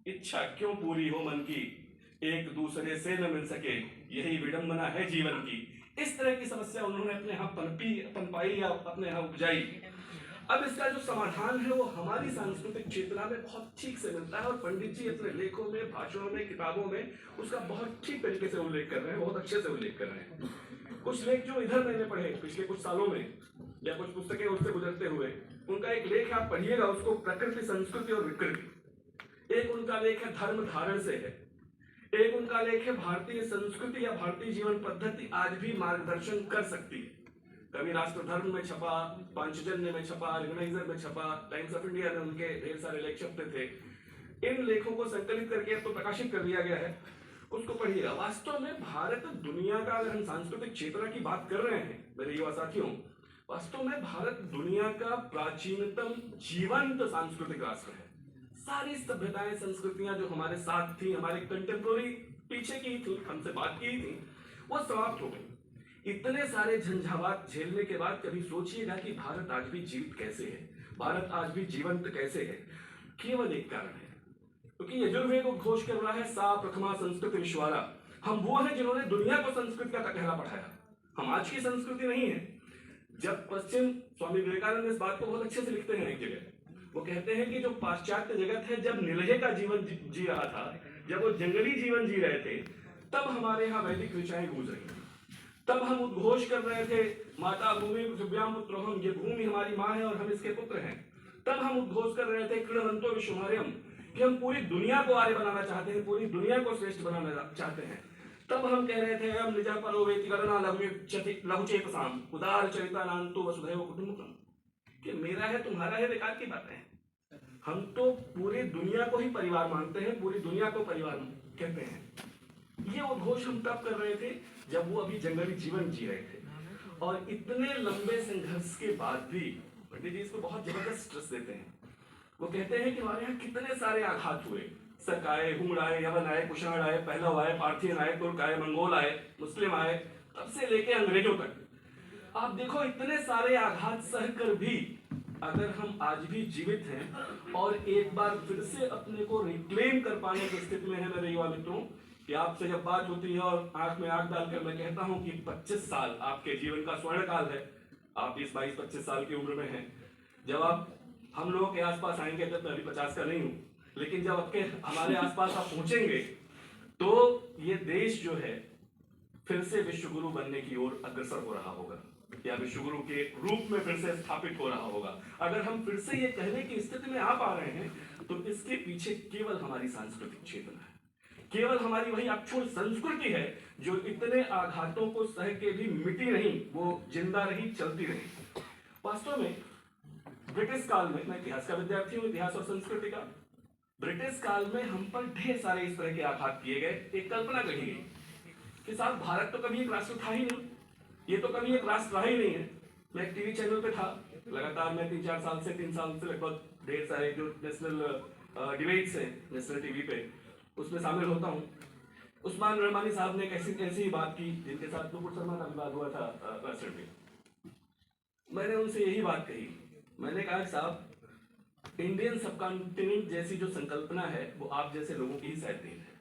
इच्छा क्यों पूरी हो मन की, एक दूसरे से न मिल सके, यही विडंबना है जीवन की। इस तरह की समस्या उन्होंने अपने यहाँ पनपाई या अपने यहाँ उपजाई। अब इसका जो समाधान है वो हमारी सांस्कृतिक चेतना में बहुत ठीक से मिलता है, और पंडित जी अपने लेखों में, भाषणों में, किताबों में उसका बहुत ठीक तरीके से उल्लेख कर रहे हैं, बहुत अच्छे से उल्लेख कर रहे हैं। कुछ लेख जो इधर मैंने पढ़े पिछले कुछ सालों में, या कुछ पुस्तकें उससे गुजरते हुए, उनका एक लेख आप पढ़िएगा उसको, प्रकृति, संस्कृति और विकृति। एक उनका लेख है धर्म धारण से है, एक उनका लेख है भारतीय संस्कृति या भारतीय जीवन पद्धति आज भी मार्गदर्शन कर सकती है। कभी राष्ट्र धर्म में छपा, पांचजन्य में छपा, ऑर्गेनाइजर में छपा, टाइम्स ऑफ इंडिया में उनके ढेर सारे लेख छपते थे। इन लेखों को संकलित करके तो प्रकाशित कर दिया गया है, उसको पढ़िएगा। वास्तव में भारत दुनिया का, अगर हम सांस्कृतिक चेतना की बात कर रहे हैं मेरे युवा साथियों, वास्तव में भारत दुनिया का प्राचीनतम जीवंत सांस्कृतिक राष्ट्र है। सारी सभ्यताएं, संस्कृतियां जो हमारे साथ थी, हमारे कंटेम्पोररी पीछे की थी, हमसे बात की थी, वो समाप्त हो गई। इतने सारे झंझावात झेलने के बाद कभी सोचिएगा कि भारत आज भी जीवित कैसे है, भारत आज भी जीवंत कैसे है। केवल एक कारण है, क्योंकि यजुर्वेद घोष कर रहा है सा प्रथमा संस्कृति विश्वारा। हम वो हैं जिन्होंने दुनिया को संस्कृत का कहना पढ़ाया, हम आज की संस्कृति नहीं है। जब पश्चिम, स्वामी विवेकानंद इस बात को बहुत अच्छे से लिखते हैं एक जगह, वो कहते हैं कि जो पाश्चात्य जगत है जब निलहे का जीवन जी रहा था, जब वो जंगली जीवन जी रहे थे, तब हमारे यहाँ वैदिक ऋचाएं गूंज रही थी। तब हम उद्घोष कर रहे थे माता भूमि पृथिव्याम पुत्रोहम, ये भूमि हमारी माँ है और हम इसके पुत्र हैं। तब हम उद्घोष कर रहे थे क्रीडनतो विश्वमार्यम, कि हम पूरी दुनिया को आर्य बनाना चाहते हैं, पूरी दुनिया को श्रेष्ठ बनाना चाहते हैं। तब हम कह रहे थे हम निजा परो वेति गणना लघुचेतसाम उदार चरितानांतो वसुधैव कुटुंबकम, कि मेरा है तुम्हारा है बेकार की बातें हैं। हम तो पूरी दुनिया को ही परिवार मानते हैं, पूरी दुनिया को परिवार कहते हैं। ये उद्घोष हम तब कर रहे थे जब वो अभी जंगली जीवन जी रहे थे। और इतने लंबे संघर्ष के बाद भी पंडित जी इसको बहुत जबरदस्त स्ट्रेस देते हैं। वो कहते हैं कि हमारे यहाँ कितने सारे आघात हुए, शक आए, हुण आए, यवन आए, कुषाण आए, पहलव आए, पार्थियन आए, तुर्क आए, मंगोल आए, मुस्लिम आए, तब से लेके अंग्रेजों तक। आप देखो इतने सारे आघात सहकर भी अगर हम आज भी जीवित हैं और एक बार फिर से अपने को रिक्लेम कर पाने की स्थिति में है मेरे युवा मित्रों, कि आपसे जब बात होती है और आंख में आंख डालकर मैं कहता हूं कि 25 साल आपके जीवन का स्वर्ण काल है, आप इस 22-25 साल की उम्र में हैं। जब आप हम लोगों के आसपास आएंगे, जब मैं अभी 50 का नहीं हूं, लेकिन जब आपके हमारे आसपास आप पहुंचेंगे तो ये देश जो है फिर से विश्वगुरु बनने की ओर अग्रसर हो रहा होगा, या विश्वगुरु के रूप में फिर से स्थापित हो रहा होगा। अगर हम फिर से ये कहने की स्थिति में आ पा रहे हैं तो इसके पीछे केवल हमारी सांस्कृतिक चेतना है, केवल हमारी वही अक्षुण्ण संस्कृति है जो इतने आघातों को सह के भी मिटी नहीं, वो जिंदा रही, चलती रही। वास्तव में ब्रिटिश काल में, मैं इतिहास का विद्यार्थी हूं, इतिहास और संस्कृति का, ब्रिटिश काल में हम पर ढेर सारे इस तरह के आघात किए गए। एक कल्पना कही गई कि साहब भारत तो कभी एक राष्ट्र था ही नहीं, ये तो कभी एक राष्ट्र रहा ही नहीं है। मैं एक टीवी चैनल पे था, लगातार मैं 3 साल से लगभग ढेर सारे जो नेशनल डिबेट्स हैं नेशनल टीवी पे, उसमें शामिल होता हूँ। उस्मान रहमानी साहब ने एक ऐसी ही बात की जिनके साथ नुपुर शर्मा का विवाद हुआ था राष्ट्र में। मैंने उनसे यही बात कही, मैंने कहा साहब इंडियन सबकॉन्टिनेंट जैसी जो संकल्पना है वो आप जैसे लोगों की ही शायद नहीं है।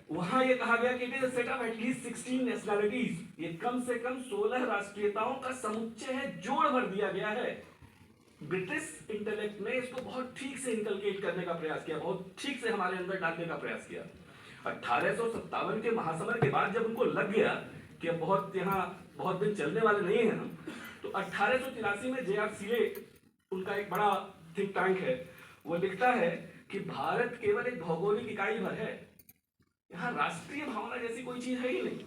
वहां ये कहा गया कि it is a set of at least 16 nationalities, ये कम से कम 16 राष्ट्रीयताओं का समुच्चय है, जोड़ भर दिया गया है। ब्रिटिश इंटेलेक्ट ने इसको बहुत ठीक से इनकलकेट करने का प्रयास किया, बहुत ठीक से हमारे अंदर डालने का प्रयास किया। 1857 के महासमर के बाद जब उनको लग गया कि अब बहुत दिन चलने वाले नहीं हैं हम, तो 1883 में जे.आर. सीले, उनका एक बड़ा थिंक टैंक है, वो लिखता है कि भारत केवल एक भौगोलिक इकाई भर है, यहाँ राष्ट्रीय भावना जैसी कोई चीज है ही नहीं।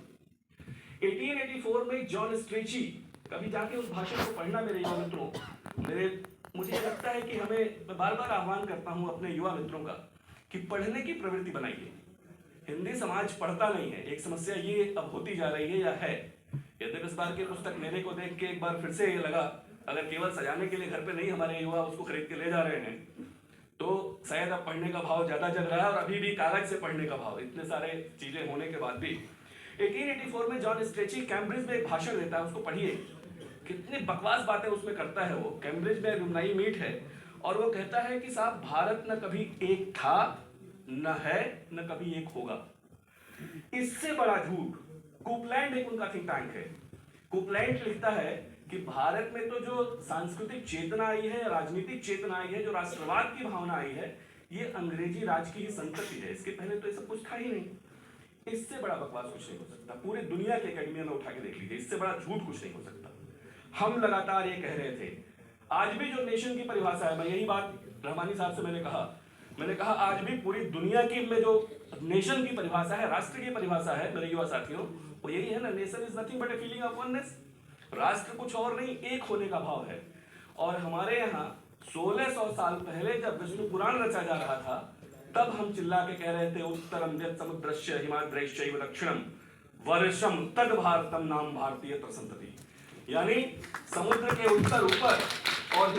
1884 में जॉन स्ट्रेची, कभी जाके उस भाषण को पढ़ना मेरे युवा मित्रों। मुझे लगता है कि मैं बार बार आह्वान करता हूं अपने युवा मित्रों का कि पढ़ने की प्रवृत्ति बनाइए। हिंदी समाज पढ़ता नहीं है, एक समस्या ये अब होती जा रही है या है। यद्यपि इस बार की पुस्तक मेले को देख के एक बार फिर से ये लगा, अगर केवल सजाने के लिए घर पे नहीं हमारे युवा उसको खरीद के ले जा रहे हैं, तो शायद अब पढ़ने का भाव ज्यादा जग रहा है, और अभी भी कागज से पढ़ने का भाव, इतने सारे चीजें होने के बाद भी। 1884 में जॉन स्ट्रेची कैम्ब्रिज में एक भाषण देता है, उसको पढ़िए, कितनी बकवास बातें उसमें करता है वो। कैम्ब्रिज में एलुमनाई मीट है, और वो कहता है कि साहब भारत न कभी एक था, न है, न कभी एक होगा। इससे बड़ा झूठ कुपलैंड एक उनका थिंक टैंक है। कुपलैंड लिखता है कि भारत में तो जो सांस्कृतिक चेतना आई है, राजनीतिक चेतना आई है, जो राष्ट्रवाद की भावना आई है, ये अंग्रेजी राज की ही संतति है। इसके पहले तो ये सब कुछ था ही नहीं। इससे बड़ा बकवास कुछ नहीं हो सकता। पूरे दुनिया के एकेडमिया में उठा के देख लीजिए, इससे बड़ा झूठ कुछ नहीं हो सकता। हम लगातार ये कह रहे थे। आज भी जो नेशन की परिभाषा है, मैं यही बात रहमानी साहब से मैंने कहा आज भी पूरी दुनिया की में जो नेशन की परिभाषा है, राष्ट्र की परिभाषा है मेरे युवा साथियों, वो यही है ना, nation is nothing but a feeling of oneness. राष्ट्र कुछ और नहीं, एक होने का भाव है। और हमारे यहाँ 1600 साल पहले जब विष्णु पुराण रचा जा रहा था, तब हम चिल्ला के कह रहे थे उत्तरम यत् समुद्रस्य हिमाद्रैश्चैव दक्षिणम वर्षम तद भारतम नाम भारतीय संतति। यानी समुद्र के उत्तर ऊपर और